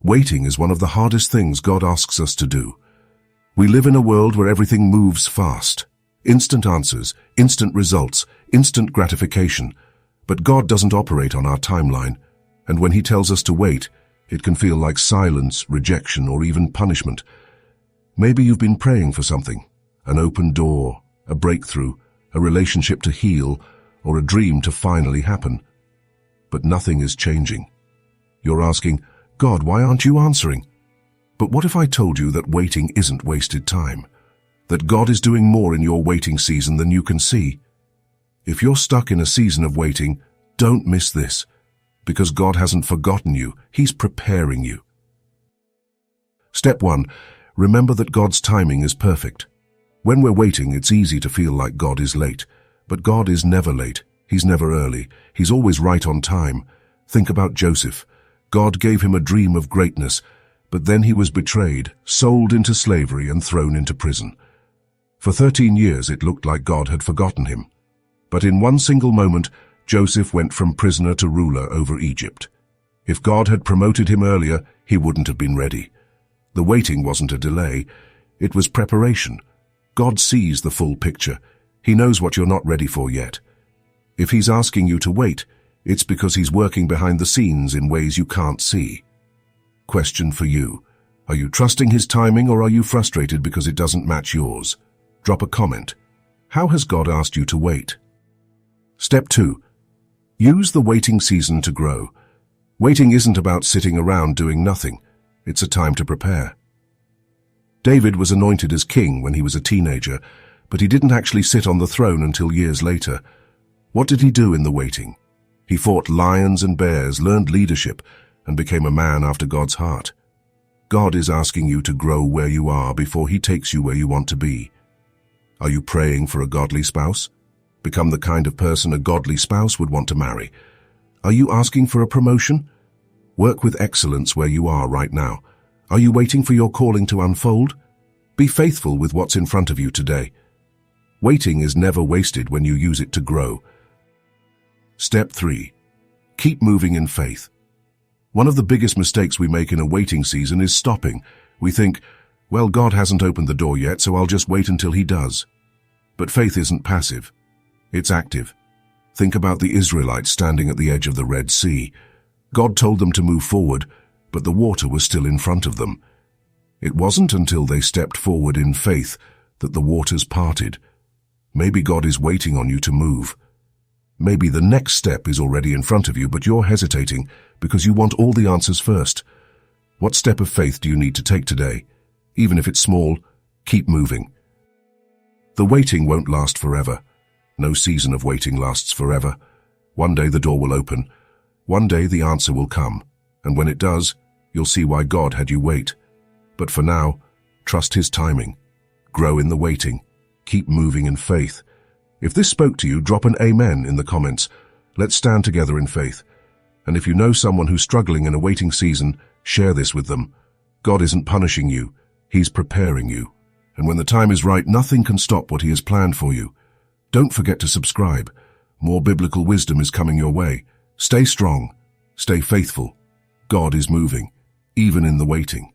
Waiting is one of the hardest things God asks us to do. We live in a world where everything moves fast. Instant answers, instant results, instant gratification. But God doesn't operate on our timeline, and when He tells us to wait, it can feel like silence, rejection, or even punishment. Maybe you've been praying for something, an open door, a breakthrough, a relationship to heal, or a dream to finally happen. But nothing is changing. You're asking, God, why aren't you answering? But what if I told you that waiting isn't wasted time? That God is doing more in your waiting season than you can see? If you're stuck in a season of waiting, don't miss this, because God hasn't forgotten you. He's preparing you. Step 1. Remember that God's timing is perfect. When we're waiting, it's easy to feel like God is late. But God is never late. He's never early. He's always right on time. Think about Joseph. God gave him a dream of greatness, but then he was betrayed, sold into slavery, and thrown into prison. For 13 years it looked like God had forgotten him. But in one single moment, Joseph went from prisoner to ruler over Egypt. If God had promoted him earlier, he wouldn't have been ready. The waiting wasn't a delay, it was preparation. God sees the full picture. He knows what you're not ready for yet. If He's asking you to wait, it's because He's working behind the scenes in ways you can't see. Question for you. Are you trusting His timing, or are you frustrated because it doesn't match yours? Drop a comment. How has God asked you to wait? Step 2. Use the waiting season to grow. Waiting isn't about sitting around doing nothing. It's a time to prepare. David was anointed as king when he was a teenager, but he didn't actually sit on the throne until years later. What did he do in the waiting? He fought lions and bears, learned leadership, and became a man after God's heart. God is asking you to grow where you are before He takes you where you want to be. Are you praying for a godly spouse? Become the kind of person a godly spouse would want to marry. Are you asking for a promotion? Work with excellence where you are right now. Are you waiting for your calling to unfold? Be faithful with what's in front of you today. Waiting is never wasted when you use it to grow. Step 3. Keep moving in faith. One of the biggest mistakes we make in a waiting season is stopping. We think, well, God hasn't opened the door yet, so I'll just wait until He does. But faith isn't passive. It's active. Think about the Israelites standing at the edge of the Red Sea. God told them to move forward, but the water was still in front of them. It wasn't until they stepped forward in faith that the waters parted. Maybe God is waiting on you to move. Maybe the next step is already in front of you, but you're hesitating because you want all the answers first. What step of faith do you need to take today? Even if it's small, keep moving. The waiting won't last forever. No season of waiting lasts forever. One day the door will open. One day the answer will come. And when it does, you'll see why God had you wait. But for now, trust His timing. Grow in the waiting. Keep moving in faith. If this spoke to you, drop an amen in the comments. Let's stand together in faith. And if you know someone who's struggling in a waiting season, share this with them. God isn't punishing you. He's preparing you. And when the time is right, nothing can stop what He has planned for you. Don't forget to subscribe. More biblical wisdom is coming your way. Stay strong. Stay faithful. God is moving, even in the waiting.